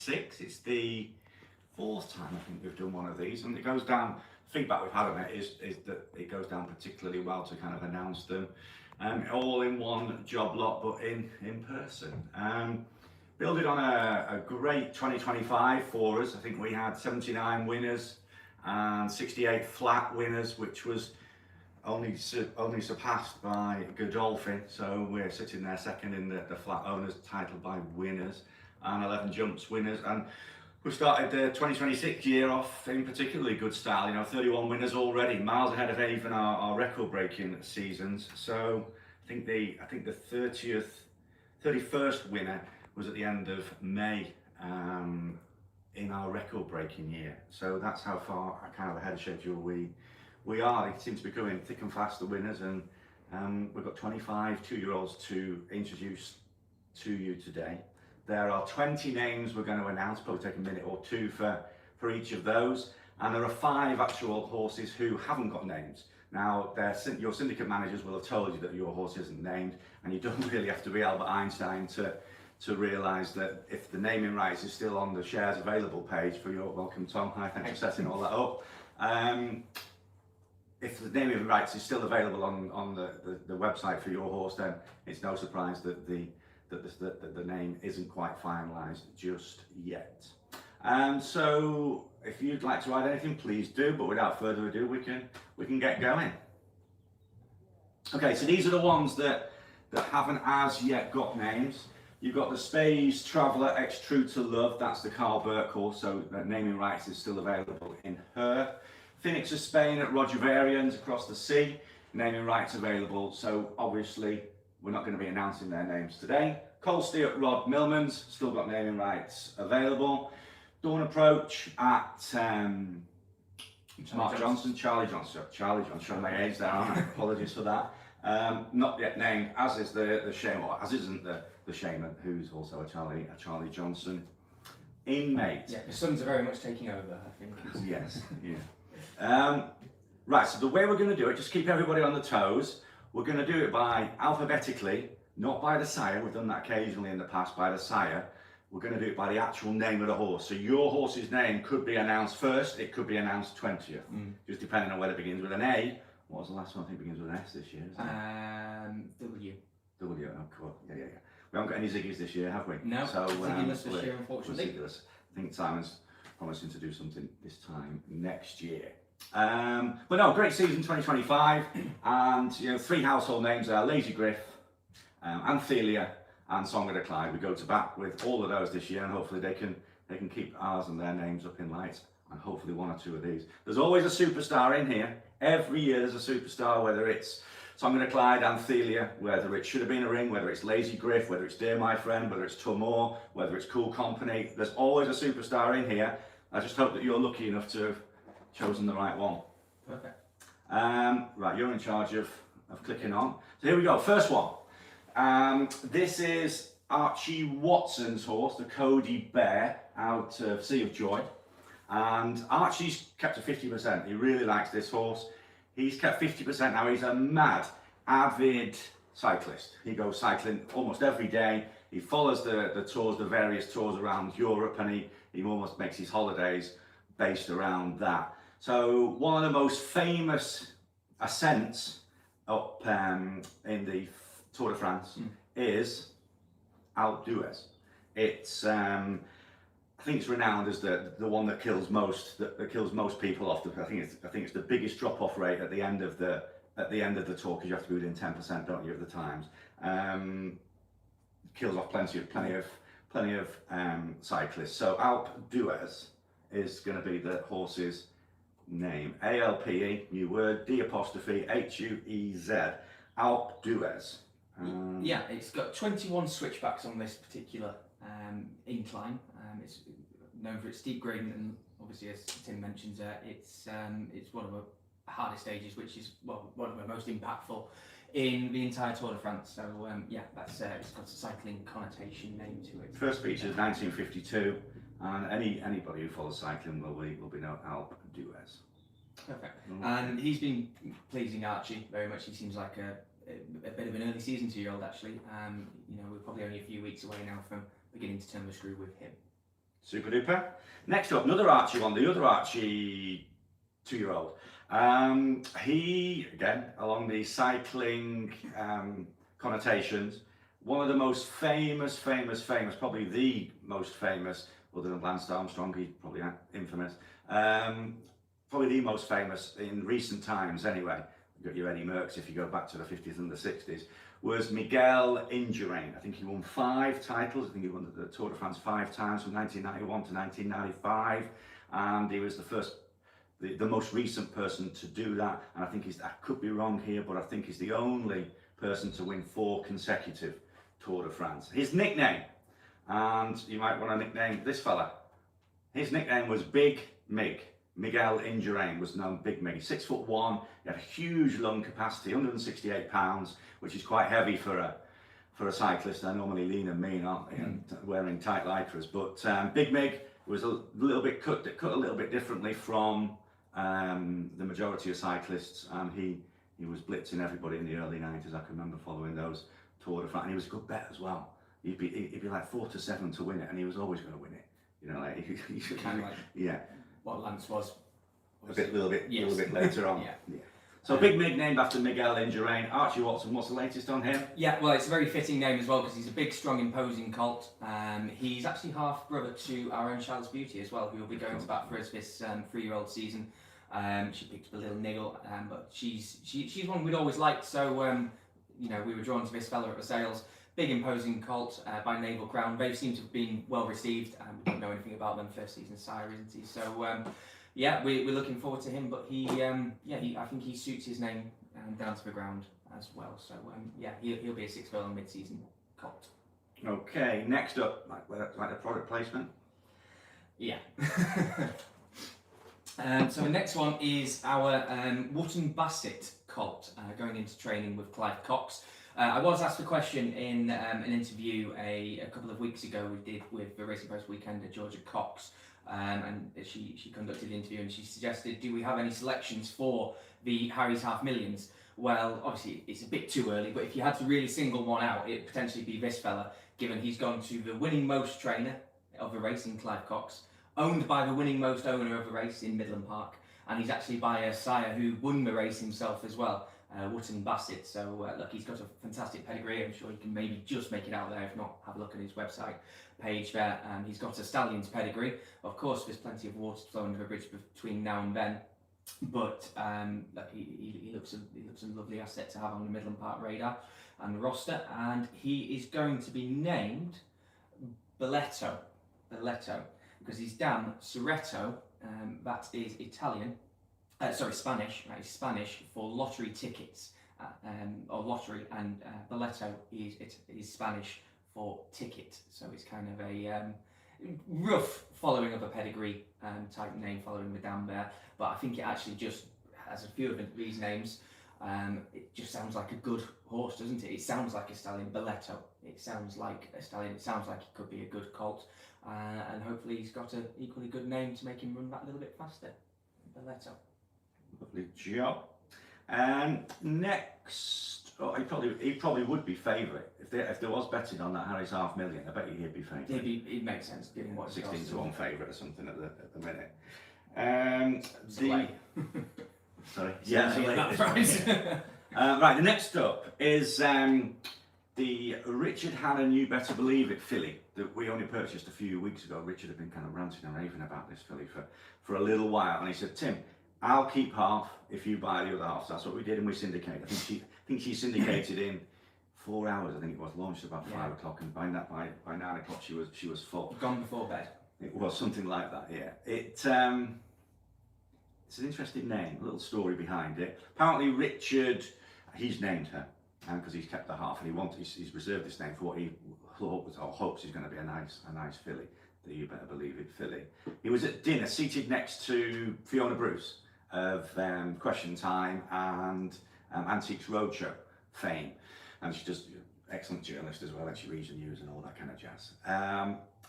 6. It's the fourth time I think we've done one of these, and it goes down. Feedback we've had on it is that it goes down particularly well to kind of announce them, all in one job lot, but in person. Building on a great 2025 for us. I think we had 79 winners and 68 flat winners, which was only surpassed by Godolphin. So we're sitting there second in the flat owners title by winners, and 11 jumps winners. And we started the 2026 year off in particularly good style. You know, 31 winners already, miles ahead of even our record-breaking seasons. So I think the 31st winner was at the end of May in our record-breaking year. So that's how far kind of ahead of schedule we are. They seem to be going thick and fast, the winners, and we've got 25 two-year-olds to introduce to you today. There are 20 names we're going to announce, probably take a minute or two for each of those, and there are 5 actual horses who haven't got names. Now, your syndicate managers will have told you that your horse isn't named, and you don't really have to be Albert Einstein to realise that if the naming rights is still on the shares available page for your welcome, Tom. Hi, thanks for setting all that up. If the naming rights is still available on the website for your horse, then it's no surprise that the name isn't quite finalised just yet. So if you'd like to add anything, please do. But without further ado, we can get going. Okay, so these are the ones that haven't as yet got names. You've got the Space Traveller X True to Love. That's the Carl Burke horse, so the naming rights is still available in her. Phoenix of Spain at Roger Varian's across the sea, naming rights available. So obviously we're not going to be announcing their names today. Colsty at Rod Millman's, still got naming rights available. Dawn Approach at Mark Johnson, Charlie Johnson, showing my age there, aren't I? Apologies for that. Not yet named, as is the Shaman, or as isn't the Shaman, who's also a Charlie Johnson. Inmate. Yeah, the Suns are very much taking over, I think. Yes, yeah. Right, so the way we're going to do it, just keep everybody on the toes. We're going to do it by alphabetically, not by the sire. We've done that occasionally in the past by the sire. We're going to do it by the actual name of the horse. So your horse's name could be announced first, it could be announced 20th, just depending on whether it begins with an A. What was the last one? I think it begins with an S this year, isn't it? W. W, oh cool, yeah. We haven't got any Ziggies this year, have we? No, so, Ziggyless this year, unfortunately. I think Simon's promising to do something this time next year. But no, great season 2025, and 3 household names there: Lazy Griff, Anthelia, and Song of the Clyde. We go to bat with all of those this year, and hopefully they can keep ours and their names up in lights, and hopefully 1 or 2 of these. There's always a superstar in here. Every year there's a superstar, whether it's Song of the Clyde, Anthelia, whether it Should Have Been a Ring, whether it's Lazy Griff, whether it's Dear My Friend, whether it's Tumor, whether it's Cool Company. There's always a superstar in here. I just hope that you're lucky enough to have chosen the right one. Perfect. Right, you're in charge of clicking on. So here we go, first one. This is Archie Watson's horse, the Cody Bear, out of Sea of Joy. And Archie's kept to 50%. He really likes this horse. He's kept 50% now. He's a mad, avid cyclist. He goes cycling almost every day. He follows the tours, the various tours around Europe, and he almost makes his holidays based around that. So one of the most famous ascents up in the Tour de France is Alpe d'Huez. It's I think it's renowned as the one that kills most people off. I think it's the biggest drop-off rate at the end of the tour, because you have to be within 10%, don't you, of the times. Kills off plenty of cyclists. So Alpe d'Huez is going to be the horse's name. ALPE, new word, D apostrophe HUEZ. Alpe d'Huez. Yeah, it's got 21 switchbacks on this particular incline. It's known for its steep gradient, and obviously, as Tim mentions, it's one of the hardest stages, which is one of the most impactful in the entire Tour de France. So yeah, that's it's got a cycling connotation name to it. First feature is 1952, and anybody who follows cycling will be known Alpe d'Huez. Perfect. And he's been pleasing Archie very much. He seems like a bit of an early season 2-year-old actually. We're probably only a few weeks away now from beginning to turn the screw with him. Super duper. Next up, another Archie one, the other Archie 2-year-old. He, again, along the cycling connotations, one of the most famous, probably the most famous, other than Lance Armstrong, he's probably infamous, probably the most famous in recent times anyway, you've got your Eddie Merckx if you go back to the 50s and the 60s, was Miguel Indurain. I think he won 5 titles. I think he won the Tour de France 5 times from 1991 to 1995, and he was the most recent person to do that. And I think I could be wrong here, but I think he's the only person to win 4 consecutive Tour de France. His nickname, and you might want to nickname this fella. His nickname was Big Mig. Miguel Indurain was known Big Mig. 6'1", he had a huge lung capacity, 168 pounds, which is quite heavy for a cyclist. They're normally lean and mean, aren't they, and wearing tight lycras. But Big Mig was a little bit cut a little bit differently from the majority of cyclists, and he was blitzing everybody in the early 90s. I can remember following those Tour de France, and he was a good bet as well. He'd be like 4 to 7 to win it, and he was always going to win it. You know, like Kind of like yeah. what Lance was. A little bit later on. Yeah. So Big Mig named after Miguel Indurain. Archie Watson, what's the latest on him? Yeah, well, it's a very fitting name as well because he's a big, strong, imposing colt. He's actually half brother to our own Charles Beauty as well, who will be going to bat for us this 3-year-old season. She picked up a little niggle, but she's one we'd always liked. So you know, we were drawn to this fella at the sales. Big, imposing colt by Naval Crown. They seem to have been well received. We don't know anything about them. First season sire, isn't he? So yeah, we're looking forward to him. But he I think he suits his name down to the ground as well. So yeah, he'll be a 6-furlong mid-season colt. Okay, next up, like the product placement. Yeah. So the next one is our Wootton Bassett colt going into training with Clive Cox. I was asked a question in an interview a couple of weeks ago we did with the Racing Post Weekender, Georgia Cox, and she conducted the interview and she suggested, do we have any selections for the Harry's Half Millions? Well, obviously it's a bit too early, but if you had to really single one out, it'd potentially be this fella, given he's gone to the winning most trainer of the race in Clive Cox, owned by the winning most owner of the race in Middleham Park, and he's actually by a sire who won the race himself as well, Wootton Bassett. So look, he's got a fantastic pedigree. I'm sure he can maybe just make it out there. If not, have a look at his website page there. He's got a stallion's pedigree. Of course, there's plenty of water to flow under the bridge between now and then, but look, he looks a lovely asset to have on the Middleham Park radar and roster, and he is going to be named Belletto, because his dam Soretto, that is Italian. Spanish. Right, Spanish for lottery tickets, or lottery, and Belletto is Spanish for ticket. So it's kind of a rough following of a pedigree type name, following the dam there. But I think it actually just has a few of these names. It just sounds like a good horse, doesn't it? It sounds like a stallion. Belletto. It sounds like a stallion. It sounds like it could be a good colt, and hopefully he's got an equally good name to make him run that little bit faster. Belletto. Lovely job. Next, he probably would be favourite if there was betting on that Harry's Half Million. I bet he'd be favourite. It makes sense given what 16 to 1 favourite or something at the minute. Sorry. Right. The next up is the Richard Hanna You Better Believe It filly that we only purchased a few weeks ago. Richard had been kind of ranting and raving about this filly for a little while, and he said, Tim, I'll keep half if you buy the other half. So that's what we did, and we syndicated. I think she syndicated in 4 hours. I think it was launched about 5 o'clock, and by 9 o'clock she was full. Gone before bed. It was something like that. Yeah. It's an interesting name. A little story behind it. Apparently Richard, he's named her because he's kept the half, and he's reserved this name for what he hopes is going to be a nice filly. The You Better Believe It filly. He was at dinner, seated next to Fiona Bruce of Question Time and Antiques Roadshow fame, and she's just excellent journalist as well, and she reads the news and all that kind of jazz.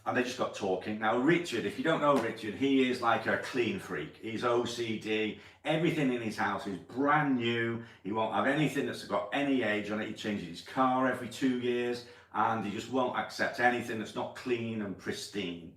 And they just got talking. Now Richard, if you don't know Richard, he is like a clean freak. He's OCD. Everything in his house is brand new. He won't have anything that's got any age on it. He changes his car every 2 years, and he just won't accept anything that's not clean and pristine.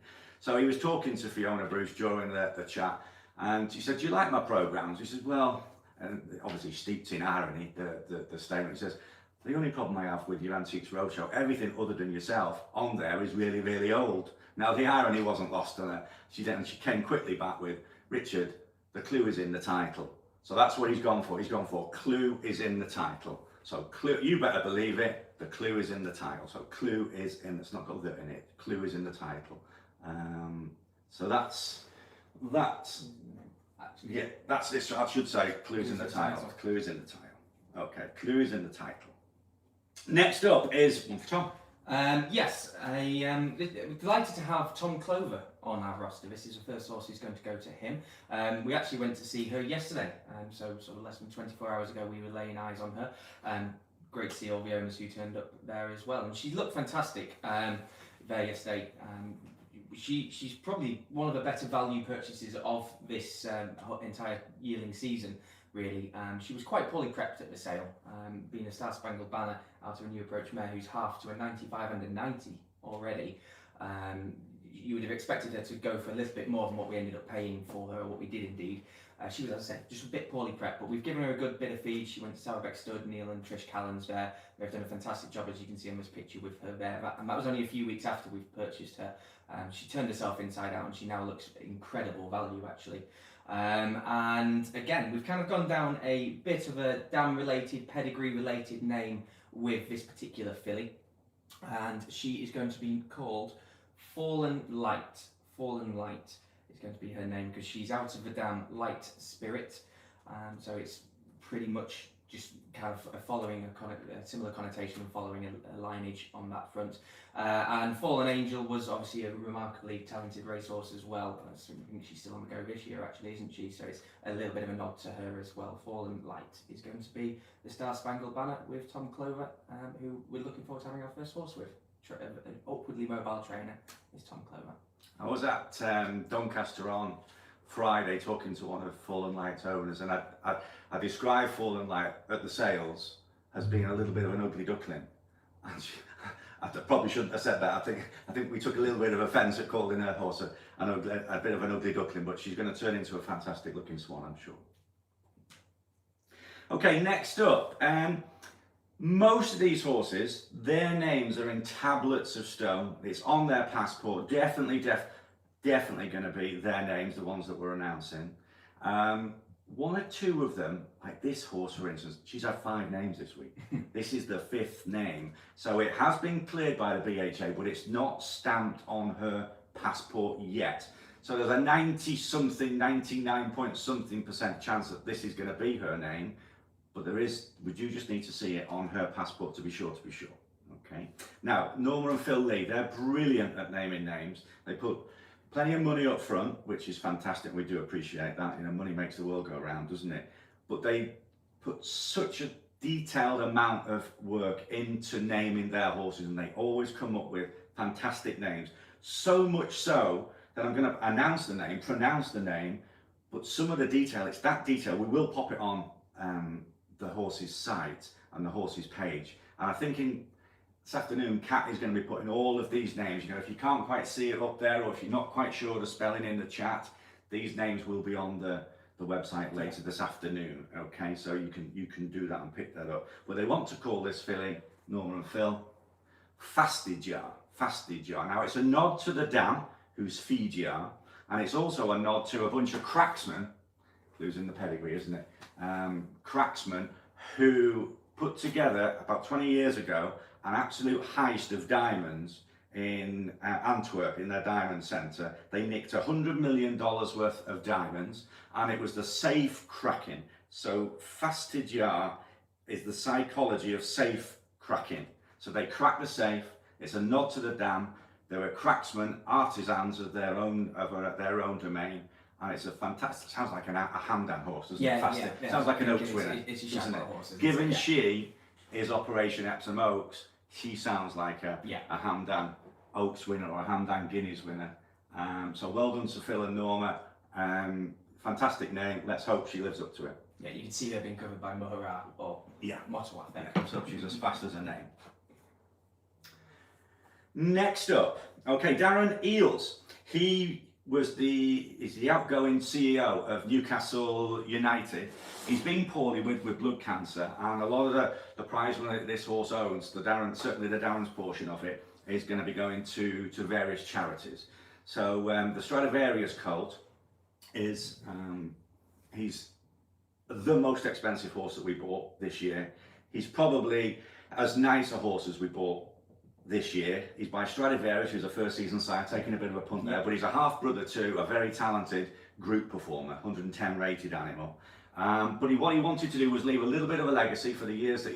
So he was talking to Fiona Bruce during the chat, and she said, "Do you like my programmes?" He says, "Well," and obviously steeped in irony, the statement. He says, "The only problem I have with your Antiques Roadshow, everything other than yourself on there is really, really old." Now the irony wasn't lost on her. She came quickly back with, "Richard, the clue is in the title." So that's what he's gone for. He's gone for clue is in the title. So clue, you better believe it, the clue is in the title. So clue is in, it's not got the in it, clue is in the title. So that's yeah, that's this. I should say clues in the title. Clue is in the title. Okay, clue is in the title. Next up is one for Tom. Yes, we're delighted to have Tom Clover on our roster. This is the first horse who's going to go to him. We actually went to see her yesterday, so sort of less than 24 hours ago we were laying eyes on her. Great to see all the owners who turned up there as well, and she looked fantastic there yesterday. She's probably one of the better value purchases of this entire yearling season, really. She was quite poorly prepped at the sale, being a Star Spangled Banner out of a new approach mare who's half to a 95 and a 90 already. You would have expected her to go for a little bit more than what we ended up paying for her, or what we did indeed. She was, as I said, just a bit poorly prepped, but we've given her a good bit of feed. She went to Sowerbeck Stud, Neil and Trish Callan's there. They've done a fantastic job, as you can see on this picture, with her there. And that was only a few weeks after we've purchased her. She turned herself inside out, and she now looks incredible value, actually. And again, we've kind of gone down a bit of a dam-related, pedigree-related name with this particular filly. And she is going to be called Fallen Light. Fallen Light is going to be her name, because she's out of the dam Light Spirit. So it's pretty much just kind of following a similar connotation and following a lineage on that front. And Fallen Angel was obviously a remarkably talented racehorse as well. I think she's still on the go this year, actually, isn't she? So it's a little bit of a nod to her as well. Fallen Light is going to be the Star Spangled Banner with Tom Clover, who we're looking forward to having our first horse with. An upwardly mobile trainer is Tom Clover. I was at Doncaster on Friday talking to one of Fallen Light's owners, and I described Fallen Light at the sales as being a little bit of an ugly duckling. And I probably shouldn't have said that. I think we took a little bit of offence at calling her horse a bit of an ugly duckling, but she's going to turn into a fantastic looking swan, I'm sure. Okay, next up. Most of these horses, their names are in tablets of stone. It's on their passport. Definitely going to be their names, the ones that we're announcing. One or two of them, like this horse, for instance, she's had 5 names this week. This is the 5th name. So it has been cleared by the BHA, but it's not stamped on her passport yet. So there's a 90-something, 99-point-something% chance that this is going to be her name. But we do just need to see it on her passport to be sure. Okay. Now, Norma and Phil Lee, they're brilliant at naming names. They put plenty of money up front, which is fantastic. We do appreciate that. You know, money makes the world go round, doesn't it? But they put such a detailed amount of work into naming their horses, and they always come up with fantastic names. So much so that I'm going to announce the name, pronounce the name, but some of the detail, it's that detail. We will pop it on the horse's site and the horse's page. And I think this afternoon, Kat is going to be putting all of these names. You know, if you can't quite see it up there, or if you're not quite sure the spelling in the chat, these names will be on the website later this afternoon. Okay, so you can do that and pick that up. But they want to call this filly, Norma and Phil, Fastijar. Now it's a nod to the dam, who's Fijiar, and it's also a nod to a bunch of cracksmen, clues in the pedigree, isn't it? Cracksmen who put together about 20 years ago an absolute heist of diamonds in Antwerp, in their diamond centre. They nicked $100 million worth of diamonds, and it was the safe cracking. So Fastijar is the psychology of safe cracking. So they cracked the safe. It's a nod to the dam. They were cracksmen, artisans of their own domain. And it's a fantastic, sounds like a Hamdan horse, doesn't it? Yeah. Sounds like an Oaks winner, it's a doesn't it? Horse, Given she is Operation Epsom Oaks, she sounds like a Hamdan Oaks winner or a Hamdan Guineas winner. So well done to Phil and Norma. Fantastic name. Let's hope she lives up to it. Yeah, you can see her being covered by Muhara or Motowat there. So she's as fast as her name. Next up, Okay, Darren Eales. He is the outgoing CEO of Newcastle United. He's been poorly with blood cancer, and a lot of the prize money that this horse owns, certainly the Darren's portion of it, is going to be going to various charities. So the Stradivarius colt is he's the most expensive horse that we bought this year. He's probably as nice a horse as we bought this year. He's by Stradivarius, who's a first season sire, taking a bit of a punt there, but he's a half brother to a very talented group performer, 110 rated animal. But what he wanted to do was leave a little bit of a legacy for the years that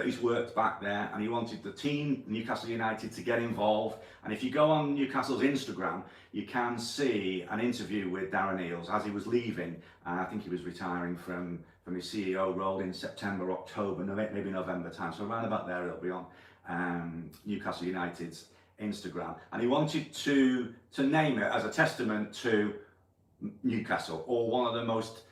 he's worked back there, and he wanted the team, Newcastle United, to get involved. And if you go on Newcastle's Instagram, you can see an interview with Darren Eales as he was leaving. I think he was retiring from his CEO role in September, October, maybe November time. So around about there, it'll be on Newcastle United's Instagram. And he wanted to name it as a testament to Newcastle, or one of the most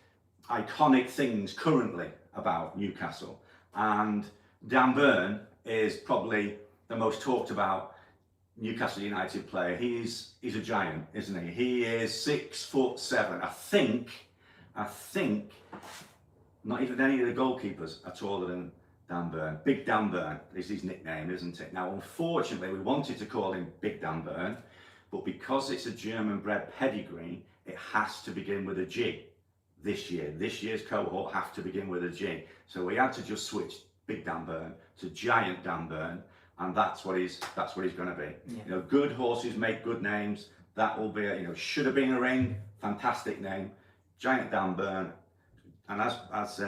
iconic things currently about Newcastle. And Dan Burn is probably the most talked about Newcastle United player. He's a giant, isn't he? He is 6'7". I think not even any of the goalkeepers are taller than Dan Burn. Big Dan Burn is his nickname, isn't it? Now, unfortunately, we wanted to call him Big Dan Burn, but because it's a German-bred pedigree, it has to begin with a G. This year's cohort have to begin with a G. So we had to just switch Big Dan Burn to Giant Dan Burn, and that's what he's going to be. Yeah. You know, good horses make good names. That will be, should have been a ring. Fantastic name, Giant Dan Burn. And as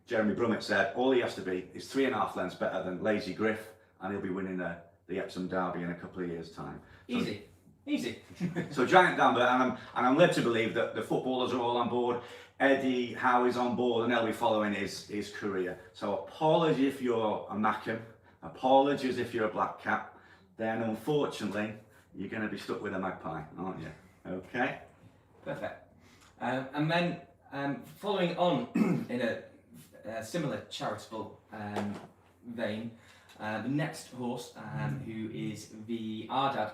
Jeremy Brummett said, all he has to be is 3.5 lengths better than Lazy Griff, and he'll be winning the Epsom Derby in a couple of years' time. Easy. So Giant Dan Burn, and I'm led to believe that the footballers are all on board. Eddie Howe is on board, and they'll be following his career. So apologies if you're a Mackem, apologies if you're a Black Cap. Then unfortunately, you're going to be stuck with a Magpie, aren't you? Okay. Perfect. And then following on in a similar charitable vein, the next horse, who is the Ardad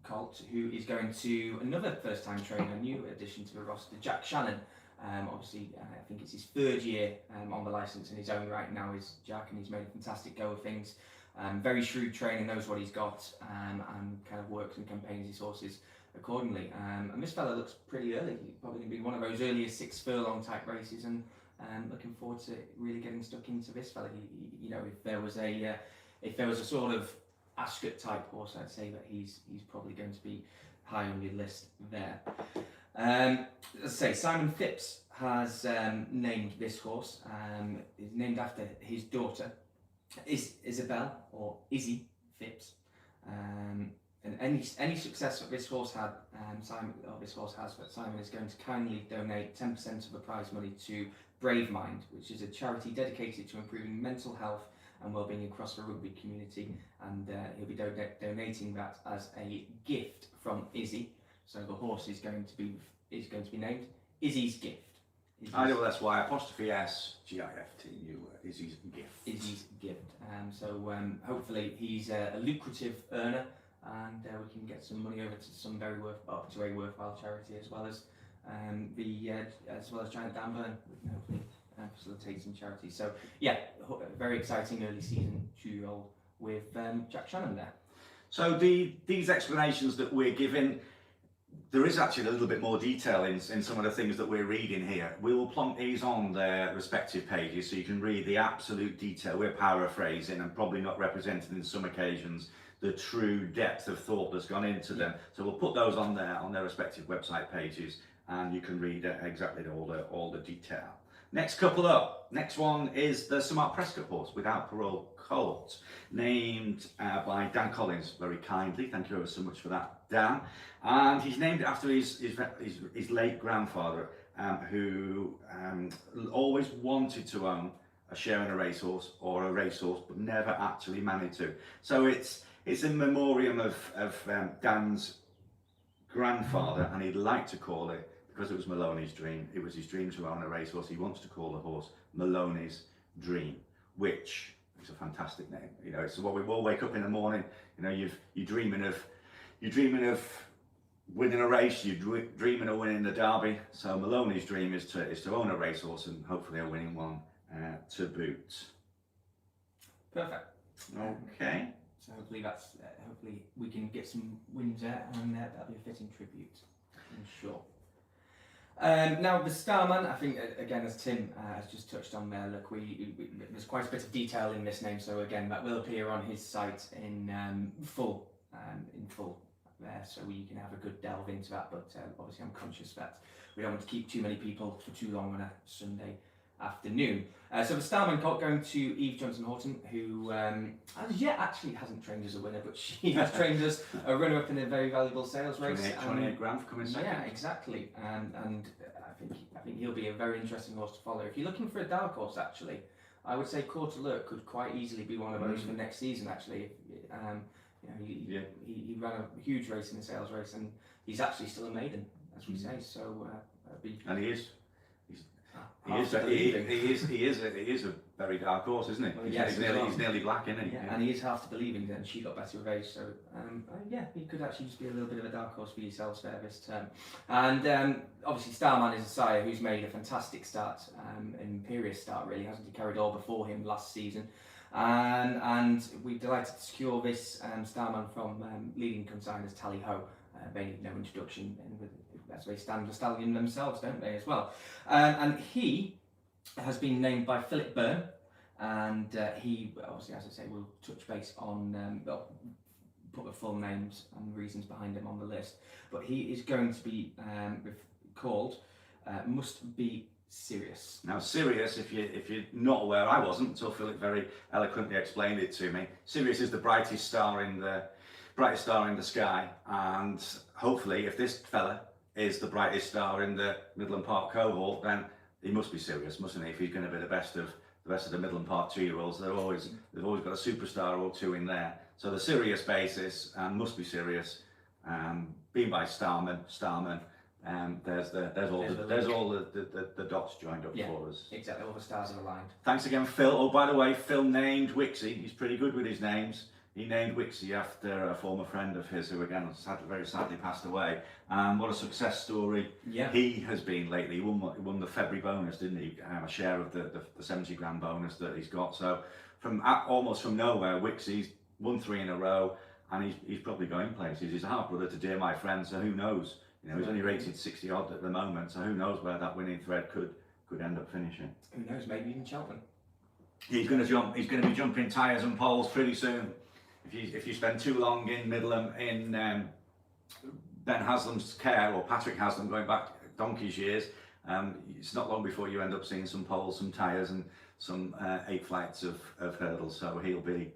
colt, who is going to another first-time trainer, a new addition to the roster, Jack Shannon. Obviously, I think it's his third year on the licence in his own right now, is Jack, and he's made a fantastic go of things. Very shrewd trainer, knows what he's got, and kind of works and campaigns his horses accordingly. And this fella looks pretty early. He's probably going to be one of those earlier 6 furlong type races, and looking forward to really getting stuck into this fella. If there was a sort of Ascot type horse, I'd say that he's probably going to be high on your list there. As I say, Simon Phipps has named this horse. It's named after his daughter, Isabel, or Izzy Phipps. And any success that this horse has, that Simon is going to kindly donate 10% of the prize money to Brave Mind, which is a charity dedicated to improving mental health and well-being across the rugby community, and he'll be donating that as a gift from Izzy. So the horse is going to be named Izzy's Gift. I know that's why apostrophe S GIFT Izzy's Gift. Izzy's Gift. Hopefully he's a lucrative earner, and we can get some money over to some to a worthwhile charity, as well as Giant Dan Burn. We can hopefully facilitate some charities. So yeah, very exciting early season 2-year-old with Jack Shannon there. So these explanations that we're giving, there is actually a little bit more detail in some of the things that we're reading here. We will plonk these on their respective pages so you can read the absolute detail. We're paraphrasing and probably not representing in some occasions the true depth of thought that's gone into them. So we'll put those on their respective website pages, and you can read exactly all the detail. Next couple up. Next one is the Sir Mark Prescott horse, Without Parole colt, named by Dan Collins very kindly. Thank you ever so much for that, Dan. And he's named it after his late grandfather, who always wanted to own a share in a racehorse or a racehorse, but never actually managed to. So it's in memoriam of Dan's grandfather, and he'd like to call it, because it was Maloney's dream. It was his dream to own a racehorse. He wants to call the horse Maloney's Dream, which is a fantastic name. It's what we all wake up in the morning. You're dreaming of you're dreaming of winning a race, you're dreaming of winning the Derby. So Maloney's dream is to own a racehorse and hopefully a winning one to boot. Perfect. Okay. So hopefully hopefully we can get some wins there, and that'll be a fitting tribute, I'm sure. Now the Starman, I think again, as Tim has just touched on there, look, there's quite a bit of detail in this name, so again that will appear on his site in full there, so you can have a good delve into that. But obviously, I'm conscious that we don't want to keep too many people for too long on a Sunday afternoon. So the Starman colt going to Eve Johnson Horton, who as yet actually hasn't trained as a winner, but she has trained as a runner-up in a very valuable sales race. 28 grand for coming second. Yeah, exactly. And I think he'll be a very interesting horse to follow. If you're looking for a dark horse, actually, I would say Court Alert could quite easily be one of those for next season. Actually, he ran a huge race in the sales race, and he's actually still a maiden, as we say. So and he is. He is a very dark horse, isn't he? Well, he's nearly black, isn't he? Yeah, and he is half to believing that she got better of age. So he could actually just be a little bit of a dark horse for yourselves there this term. And obviously Starman is a sire who's made a fantastic start, an imperious start really, hasn't he? Carried all before him last season. And we're delighted to secure this Starman from leading consigners Tally Ho. They need no introduction, and as they stand the stallion themselves, don't they, as well? And he has been named by Philip Byrne, and he obviously, as I say, will touch base on put the full names and reasons behind him on the list. But he is going to be called Must Be Serious. Now, Sirius, if you're not aware, I wasn't until Philip very eloquently explained it to me. Sirius is the brightest star in the sky, and hopefully, if this fella is the brightest star in the Middleham Park cohort, then he must be serious, mustn't he? If he's going to be the best of the Middleham Park 2-year-olds, they've always got a superstar or two in there. So the serious basis must be serious. Being by Starman. There's all the dots joined up for us. Exactly, all the stars are aligned. Thanks again, Phil. Oh, by the way, Phil named Wixie. He's pretty good with his names. He named Wixie after a former friend of his who again very sadly passed away. What a success story he has been lately. He won the February bonus, didn't he? A share of the 70 grand bonus that he's got. So almost from nowhere, Wixie's won 3 in a row, and he's probably going places. He's a half brother to Dear My Friend, so who knows? He's only rated 60 odd at the moment, so who knows where that winning thread could end up finishing. Who knows? Maybe even Cheltenham. He's going to be jumping tyres and poles pretty soon. If you spend too long in Middleham in Ben Haslam's care, or Patrick Haslam going back donkey's years, it's not long before you end up seeing some poles, some tyres, and some 8 flights of hurdles. So he'll be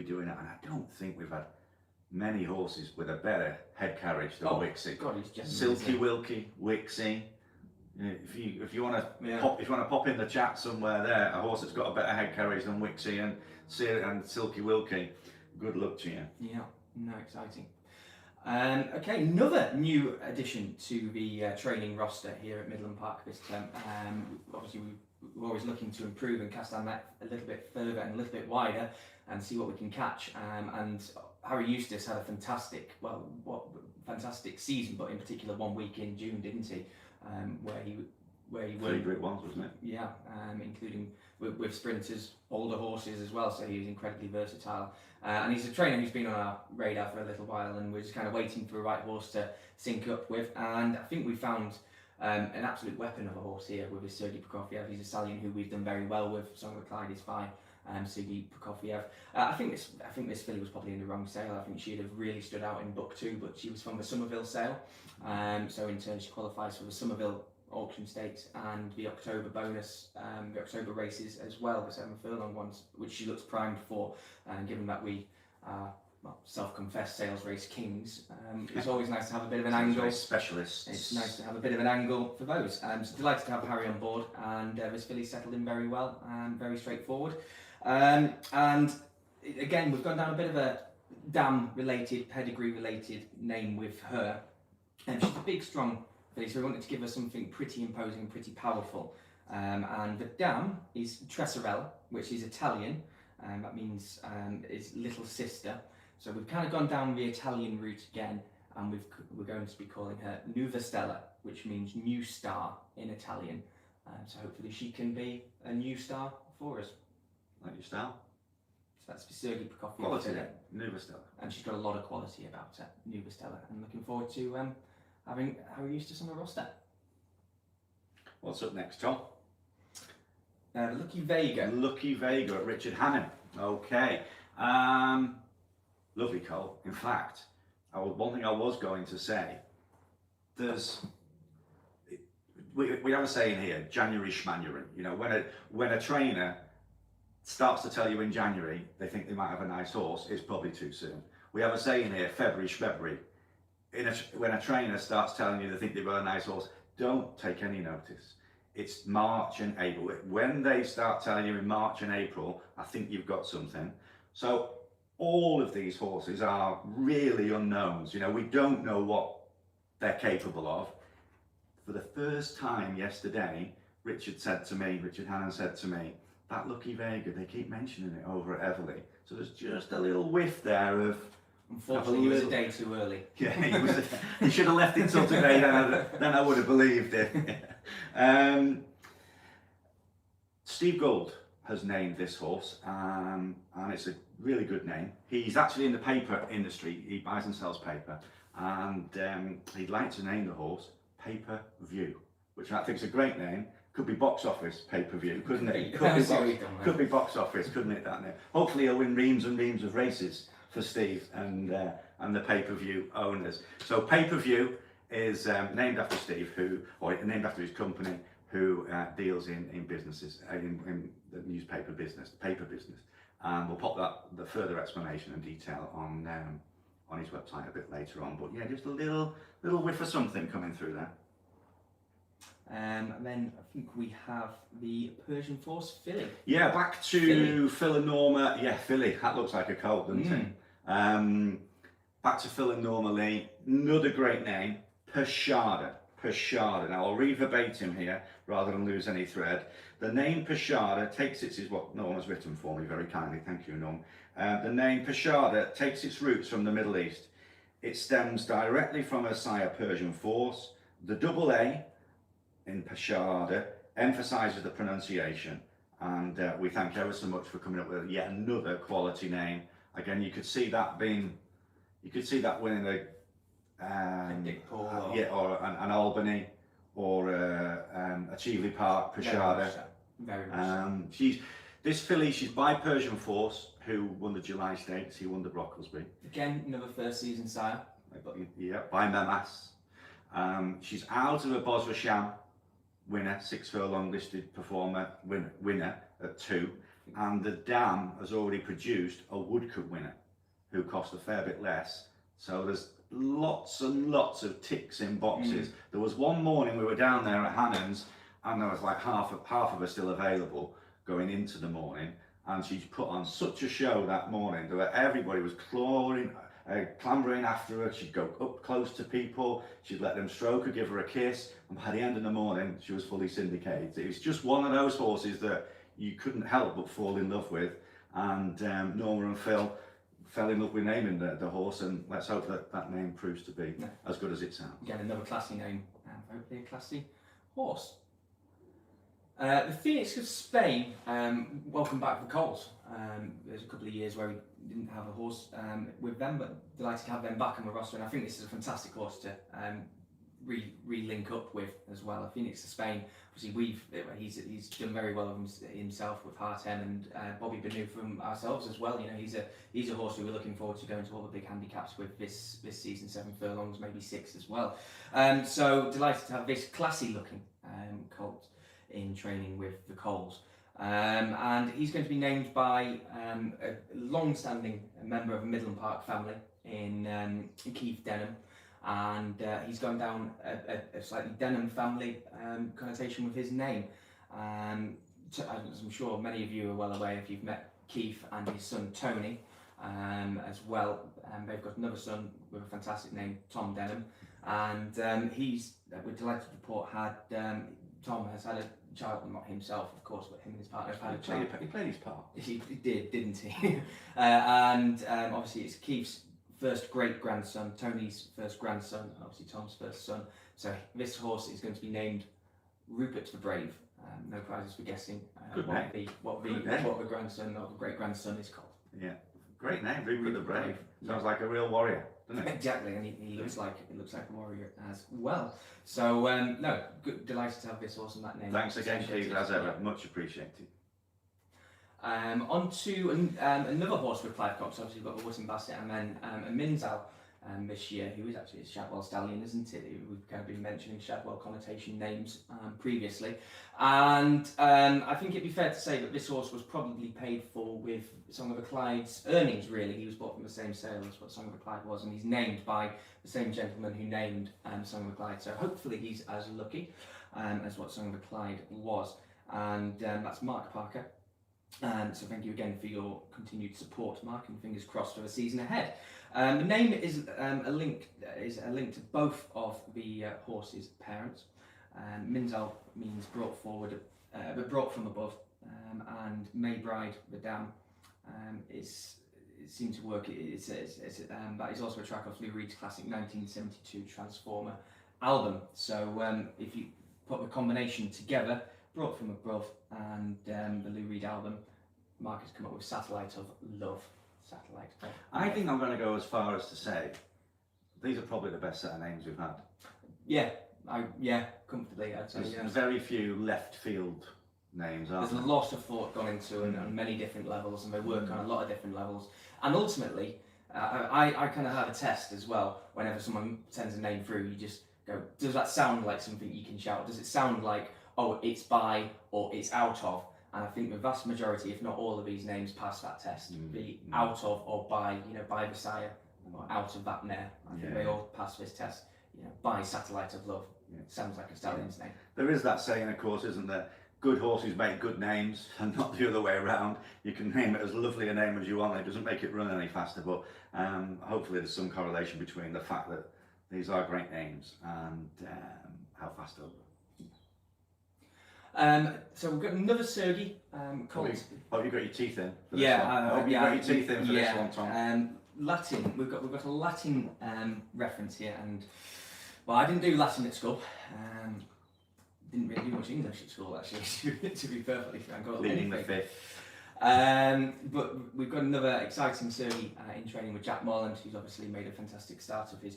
doing it, and I don't think we've had many horses with a better head carriage than Wixie. God, he's just Silky Wilkie, Wixie. If you want to pop in the chat somewhere there, a horse that's got a better head carriage than Wixie and Silky Wilkie. Good luck to you. Yeah, no, exciting. Okay, another new addition to the training roster here at Middleham Park this term. Obviously, we're always looking to improve and cast our net a little bit further and a little bit wider and see what we can catch. And Harry Eustace had a fantastic season, but in particular 1 week in June, didn't he? Where he won. 3 great ones, wasn't it? Yeah, including with sprinters, older horses as well, so he was incredibly versatile. And he's a trainer who's been on our radar for a little while, and we're just kind of waiting for the right horse to sync up with. And I think we found an absolute weapon of a horse here with his Sergei Prokofiev. He's a stallion who we've done very well with. Song of the Clyde is fine. Sergei Prokofiev. I think this filly was probably in the wrong sale. I think she'd have really stood out in book 2, but she was from the Somerville sale. So in turn she qualifies for the Somerville auction stakes and the October bonus, the October races as well, the 7 furlong ones, which she looks primed for. And given that we are self-confessed sales race kings, it's always nice to have a bit of an angle. Specialists. It's nice to have a bit of an angle for those. So delighted to have Harry on board, and this filly settled in very well, very straightforward. And again, we've gone down a bit of a dam-related, pedigree-related name with her. And she's a big, strong filly, so we wanted to give her something pretty imposing and pretty powerful. And the dam is Tresserella, which is Italian. That means is little sister. So we've kind of gone down the Italian route again, and we're going to be calling her Nuova Stella, which means new star in Italian. So hopefully she can be a new star for us. Like your style. So that's for Sergei Prokofiev. Quality then, Nuova Stella. And she's got a lot of quality about her, Nuova Stella. And looking forward to having Harry Eustace on the roster. What's up next, Tom? Lucky Vega. Lucky Vega at Richard Hannon. Okay. Lovely colt. In fact, one thing I was going to say, we have a saying here, January schmanuary. You know, when a trainer starts to tell you in January they think they might have a nice horse, it's probably too soon. We have a saying here, February schmebruary. When a trainer starts telling you they think they've got a nice horse, don't take any notice. It's March and April. When they start telling you in March and April, I think you've got something. So all of these horses are really unknowns. You know, we don't know what they're capable of. For the first time yesterday, Richard Hannon said to me, that Lucky Vega, they keep mentioning it over at Everley. So there's just a little whiff there of... Unfortunately, he was a day too early. Yeah, he should have left it till today, then I would have believed it. Steve Gould has named this horse, and it's a really good name. He's actually in the paper industry. He buys and sells paper, and he'd like to name the horse Pay Per View, which I think is a great name. Could be box office pay-per-view, couldn't it? Could be box office, couldn't it? That name. Hopefully, he'll win reams and reams of races for Steve and the pay-per-view owners. So pay-per-view is named after Steve, named after his company, who deals in businesses, in the newspaper business, the paper business. And we'll pop the further explanation and detail on his website a bit later on. But yeah, just a little whiff of something coming through there. And then I think we have the Persian Force filly. Yeah, back to Phil and Norma. Yeah, filly. That looks like a colt, doesn't it? Back to Phil and Norma Lee. Another great name, Pashada. Now I'll read verbatim here rather than lose any thread. The name Pashada takes its, is what Norma's written for me very kindly. Thank you, Norm. The name Pashada takes its roots from the Middle East. It stems directly from her sire Persian Force. The double A in Pashada emphasises the pronunciation, and we thank you ever so much for coming up with yet another quality name. Again, you could see that winning a or an Albany or a Cheveley Park Pashada. Very much so. This filly, she's by Persian Force, who won the July Stakes. He won the Brocklesby. Again, another first season sire. Yeah, by Memas. She's out of a Bosworthshire winner, 6 furlong listed performer winner at 2, and the dam has already produced a Woodcut winner who cost a fair bit less. So there's lots and lots of ticks in boxes. There was one morning we were down there at Hannon's, and there was like half of her still available going into the morning, and she put on such a show that morning that everybody was clambering after her. She'd go up close to people, she'd let them stroke her, give her a kiss, and by the end of the morning she was fully syndicated. It was just one of those horses that you couldn't help but fall in love with, and Norma and Phil fell in love with naming the horse, and let's hope that name proves to be as good as it sounds. Again, another classy name, and hopefully a classy horse. The Phoenix of Spain, welcome back for Coles. There's a couple of years where we didn't have a horse with them, but delighted to have them back on the roster, and I think this is a fantastic horse to re-link up with as well. A Phoenix of Spain, obviously he's done very well himself with Hartem, and Bobby Benu from ourselves as well. You know, he's a horse who we're looking forward to going to all the big handicaps with this season, 7 furlongs, maybe 6 as well. So delighted to have this classy looking colt in training with the Coles. And he's going to be named by a long-standing member of the Middleham Park family in Keith Denham, and he's gone down a slightly Denham family connotation with his name. As I'm sure many of you are well aware if you've met Keith and his son Tony as well. They've got another son with a fantastic name, Tom Denham, and we're delighted to report had Tom has had a child, not himself, of course, but him and his partner have had a child. He played his part. He did, didn't he? And obviously it's Keith's first great-grandson, Tony's first grandson, and obviously Tom's first son. So this horse is going to be named Rupert the Brave. No prizes for guessing what the grandson or the great-grandson is called. Yeah, great name, Rupert the Brave. Sounds like a real warrior, doesn't it? Exactly, and he looks like a warrior as well. So no, delighted to have this horse and that name. Thanks again, Keith, as ever, much appreciated. On to another horse with Clive Cox. Obviously, we've got the Wooden Basset and then a Minzal this year, who is actually a Shadwell stallion, isn't it? We've kind of been mentioning Shadwell connotation names previously. And I think it'd be fair to say that this horse was probably paid for with Song of the Clyde's earnings, really. He was bought from the same sale as what Song of the Clyde was, and he's named by the same gentleman who named Song of the Clyde. So hopefully he's as lucky as what Song of the Clyde was. And that's Mark Parker. So thank you again for your continued support, Mark, and fingers crossed for the season ahead. The name is a link to both of the horses' parents. Minzal means brought forward, but brought from above, and Maybride, the dam, it seemed to work. That is also a track off Lou Reed's classic 1972 Transformer album. So if you put the combination together, brought from above, and the Lou Reed album, Mark has come up with Satellite of Love. Satellite of Love. I think I'm going to go as far as to say these are probably the best set of names we've had. Yeah, comfortably, I'd say. There's very few left field names, aren't There's a lot of thought gone into it on many different levels, and they work on a lot of different levels. And ultimately, I kind of have a test as well. Whenever someone sends a name through, you just go, does that sound like something you can shout? Does it sound like, oh, it's by or it's out of? And I think the vast majority, if not all of these names, pass that test. Be out of or by, by the sire, or out of that mare. I think they all pass this test. By Satellite of Love. Sounds like a stallion's name. There is that saying, of course, isn't there? Good horses make good names, and not the other way around. You can name it as lovely a name as you want, it doesn't make it run any faster, but hopefully there's some correlation between the fact that these are great names and how fast they'll run. So we've got another Sergi called... Hope you got your teeth in for this one. Hope you got your teeth in for this one, Tom. Latin, we've got a Latin reference here, and well, I didn't do Latin at school. Didn't really do much English at school, actually, to be perfectly frank. Leading the fifth. But we've got another exciting Sergi in training with Jack Morland, who's obviously made a fantastic start of his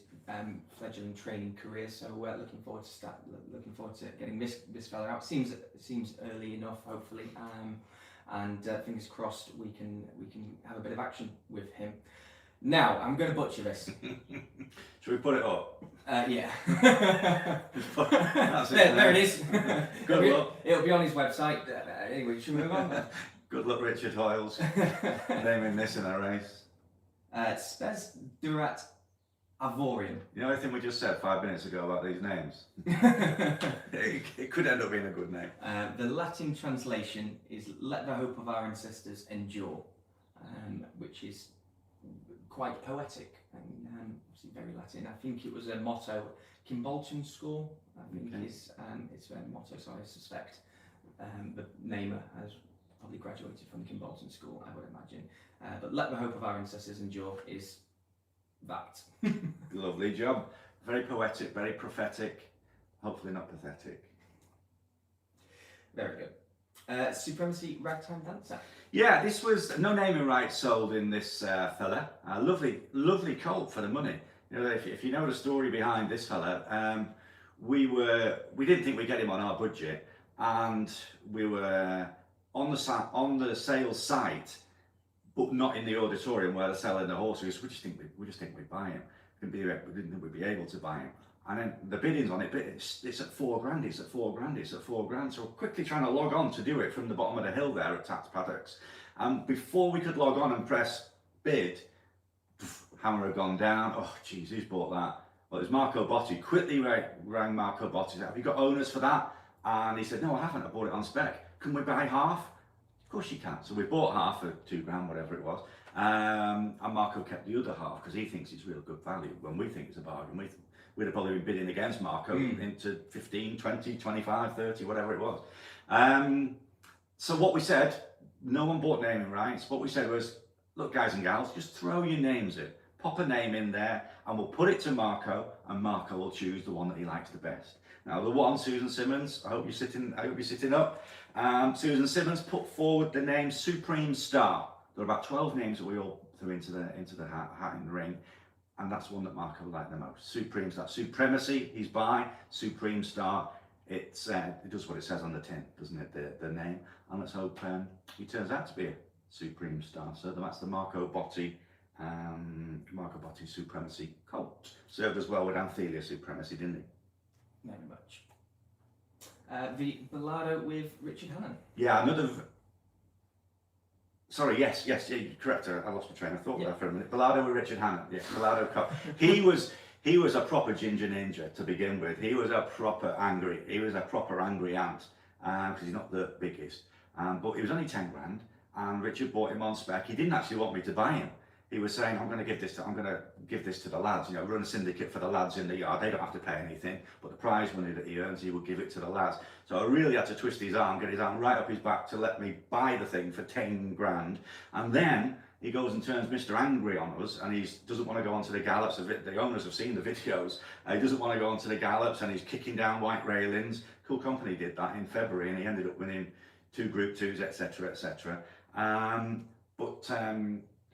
fledgling training career. So we're looking forward to getting this fella out. Seems early enough, hopefully, and fingers crossed we can have a bit of action with him. Now I'm going to butcher this. Should we put it up? Yeah. That's there it is. Good luck. It'll be on his website. Anyway, should we move on? Good luck, Richard Hoyles, naming this in a race. Spes Durat Avorium. You know everything we just said 5 minutes ago about these names? it could end up being a good name. The Latin translation is "Let the hope of our ancestors endure," which is quite poetic and obviously very Latin. I think it was a motto, Kimbolton School, I think is its motto, so I suspect the namer has probably graduated from Kimbolton School, I would imagine. But "Let the hope of our ancestors endure" is that. Lovely job. Very poetic, very prophetic, hopefully not pathetic. Very good. Supremacy Ragtime Dancer. Yeah, this was no naming rights sold in this fella. Lovely colt for the money. If you know the story behind this fella, we didn't think we'd get him on our budget, and we were on the sales site, but not in the auditorium where they're selling the horses. We just think we'd buy him. We didn't think we'd be able to buy him. And then the bidding's on it, but it's at £4,000, it's at £4,000, it's at £4,000. So we're quickly trying to log on to do it from the bottom of the hill there at Tax Paddocks. And before we could log on and press bid, hammer had gone down. Oh, geez, who's bought that? Well, it was Marco Botti. Quickly rang Marco Botti, said, "Have you got owners for that?" And he said, "No, I haven't, I bought it on spec. Can we buy half?" Of course you can. So we bought half for £2,000, whatever it was. And Marco kept the other half because he thinks it's real good value when we think it's a bargain. we'd have probably been bidding against Marco into 15, 20, 25, 30, whatever it was. So what we said, no one bought naming rights. What we said was, look, guys and gals, just throw your names in. Pop a name in there and we'll put it to Marco, and Marco will choose the one that he likes the best. Now the one, Susan Simmons, I hope you're sitting up. Susan Simmons put forward the name Supreme Star. There are about 12 names that we all threw into the hat in the ring, and that's one that Marco liked the most. Supreme Star, supremacy, he's by. Supreme Star, it does what it says on the tin, doesn't it? The name, and let's hope he turns out to be a Supreme Star. So that's the Marco Botti Supremacy Colt. Served as well with Anthelia Supremacy, didn't he? Very much. The Bellado with Richard Hannon. Yeah, another. Sorry, yes, you're correct. I lost my train of thought there for a minute. Bellado with Richard Hannon. Yeah, Bellado Cup. He was a proper ginger ninja to begin with. He was a proper angry ant, because he's not the biggest. But he was only 10 grand, and Richard bought him on spec. He didn't actually want me to buy him. He was saying, I'm going to give this to the lads, run a syndicate for the lads in the yard. They don't have to pay anything, but the prize money that he earns, he will give it to the lads. So I really had to twist his arm, get his arm right up his back to let me buy the thing for 10 grand. And then he goes and turns Mr. Angry on us, and he doesn't want to go onto the gallops. The owners have seen the videos. He doesn't want to go onto the gallops, and he's kicking down white railings. Cool Company did that in February, and he ended up winning 2 Group 2s, etc., etc.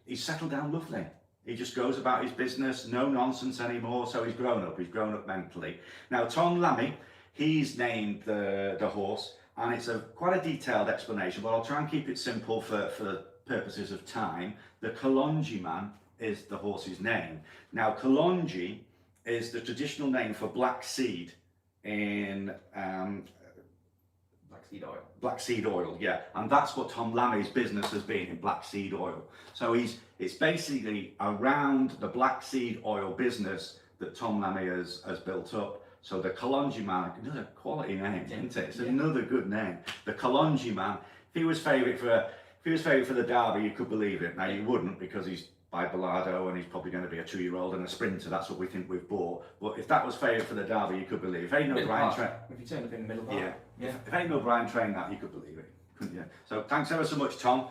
He's settled down lovely. He just goes about his business, no nonsense anymore, so he's grown up mentally. Now Tom Lammy, he's named the horse, and it's quite a detailed explanation, but I'll try and keep it simple for the purposes of time. The Kalonji man is the horse's name. Now Kalonji is the traditional name for black seed in Black seed oil, yeah, and that's what Tom Lammy's business has been, in black seed oil. So it's basically around the black seed oil business that Tom Lammy has built up. So the Kalonji man, another quality name, isn't it? It's another good name. The Kalonji man. If he was favourite for the Derby, you could believe it. Now you wouldn't, because he's by Bellado and he's probably going to be a 2-year-old and a sprinter. That's what we think we've bought. But if that was favourite for the Derby, you could believe. If ain't no Brian trained, if you turn up in the Middleham Park, if ain't no Brian trained that, you could believe it, couldn't you? So thanks ever so much, Tom.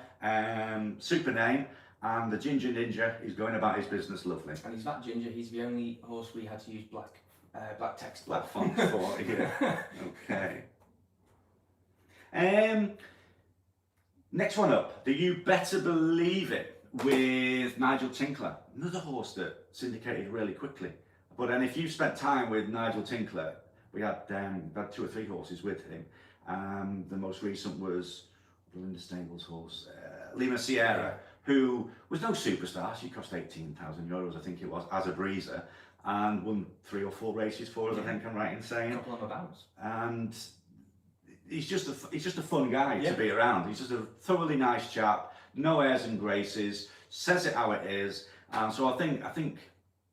Super name, and the Ginger Ninja is going about his business lovely. And he's that ginger. He's the only horse we had to use black text, black font for. Yeah. Okay. Next one up. Do you better believe it? With Nigel Tinkler, another horse that syndicated really quickly. But then if you spent time with Nigel Tinkler, we had 2 or 3 horses with him. The most recent was Belinda Stable's horse, Lima Sierra, who was no superstar. She cost €18,000, I think it was, as a breezer, and won 3 or 4 races for us, I think I'm right in saying. A couple of bounce. And he's just a fun guy to be around. He's just a thoroughly nice chap. No airs and graces, says it how it is, and so I think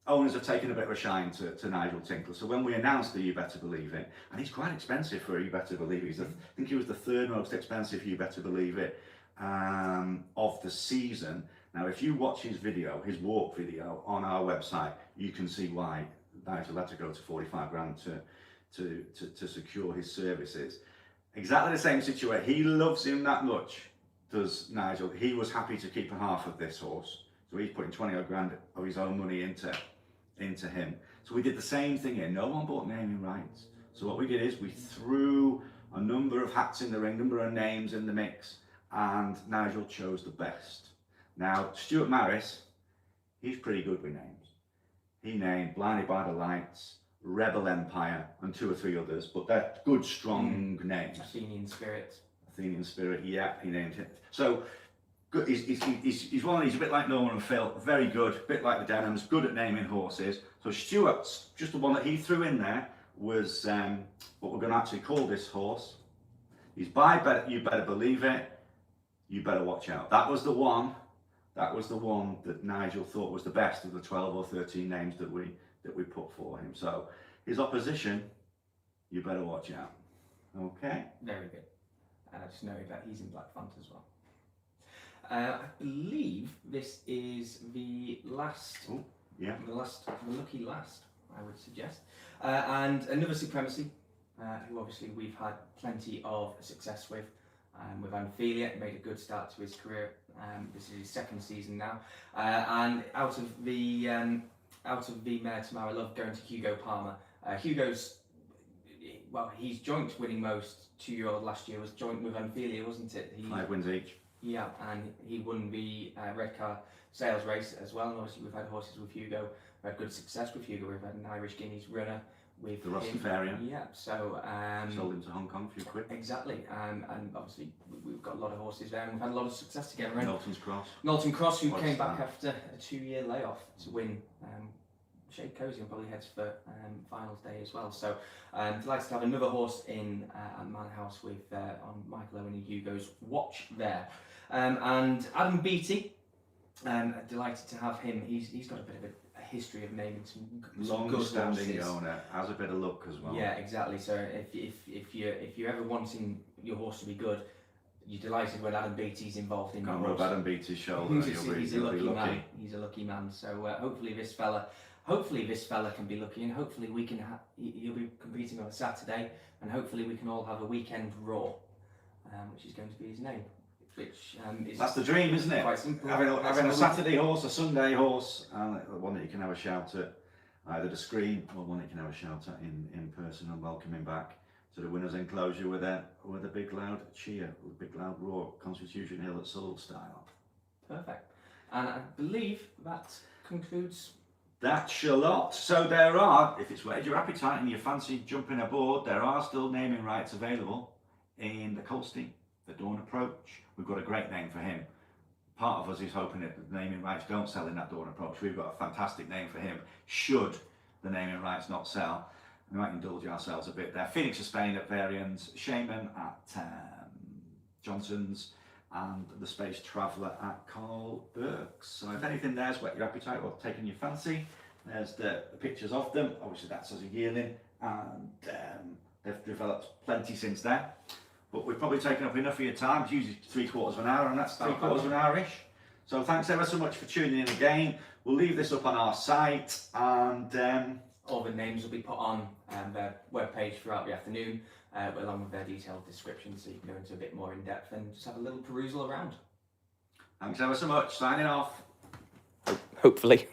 owners have taken a bit of a shine to Nigel Tinkler. So when we announced the You Better Believe It, and he's quite expensive for a You Better Believe It, I think he was the 3rd most expensive You Better Believe It of the season. Now if you watch his walk video on our website, you can see why Nigel had to go to 45 grand to secure his services. Exactly the same situation. He loves him that much. Does Nigel. He was happy to keep a half of this horse, so he's putting 20 odd grand of his own money into him. So we did the same thing here. No one bought naming rights. So what we did is we threw a number of hats in the ring, number of names in the mix, and Nigel chose the best. Now Stuart Maris, he's pretty good with names. He named Blinded by the Lights, Rebel Empire, and 2 or 3 others, but they're good, strong names. Athenian Spirit, yeah, he named it. So good. He's one of these, a bit like Norman and Phil, very good, a bit like the Denhams, good at naming horses. So Stuart's, just the one that he threw in there, was what we're going to actually call this horse. He's You Better Believe It, You Better Watch Out. That was the one that Nigel thought was the best of the 12 or 13 names that we put for him. So his opposition, You Better Watch Out. Okay. Very good. And I just noted that he's in black font as well. I believe this is the last, the lucky last I would suggest. And another Supremacy, who obviously we've had plenty of success with. With Anophelia, made a good start to his career. This is his second season now, and out of the mare Tamara Love going to Hugo Palmer. Hugo's, well, he's joint winning most. 2-year-old last year was joint with Anophelia, wasn't it? 5 wins each. Yeah, and he won the Red Car Sales race as well. And obviously we've had horses with Hugo. We've had good success with Hugo. We've had an Irish Guineas runner with The Rastafarian. Yeah, so Sold him to Hong Kong for a quid. exactly, and obviously we've got a lot of horses there, and we've had a lot of success together. And Knowlton's Cross. Knowlton Cross, who What's came back that? after a 2-year layoff to win Shade Cozy, and probably heads for finals day as well. So delighted to have another horse in at Manor House with on Michael Owen and Hugo's watch there, and Adam Beattie. Delighted to have him. He's got a bit of a history of naming some good Long-standing horses. owner, has a bit of luck as well. Yeah, exactly. So if you're ever wanting your horse to be good, you're delighted when Adam Beattie's involved in Can't your rub horse. Adam Beattie's shoulder. He's a lucky man. He's a lucky man. So hopefully this fella can be lucky, and hopefully we can. He'll be competing on a Saturday, and hopefully we can all have a weekend raw, which is going to be his name. Which is That's the dream, isn't it? quite simple. Having a Saturday horse, a Sunday horse, and one that you can have a shout at either the screen or one that you can have a shout at in person, and welcome him back to the winner's enclosure with a big loud cheer, with a big loud roar, Constitution Hill at Soul style. Perfect. And I believe that concludes. That's a lot. So there are, if it's whetted your appetite and you fancy jumping aboard, there are still naming rights available in the Colstein, the Dawn Approach. We've got a great name for him. Part of us is hoping that the naming rights don't sell in that Dawn Approach. We've got a fantastic name for him. Should the naming rights not sell, we might indulge ourselves a bit there. Phoenix of Spain at Varians, Shaman at Johnson's, and the Space Traveller at Carl Burke's. So if anything there's whet your appetite or taken your fancy, there's the pictures of them. Obviously that's as a yearling, and they've developed plenty since then. But we've probably taken up enough of your time. It's usually 3/4 of an hour, and that's 3/4 of an hour-ish. So thanks ever so much for tuning in again. We'll leave this up on our site, and All the names will be put on their webpage throughout the afternoon, along with their detailed description, so you can go into a bit more in depth and just have a little perusal around. thanks ever so much. Signing off. Hopefully.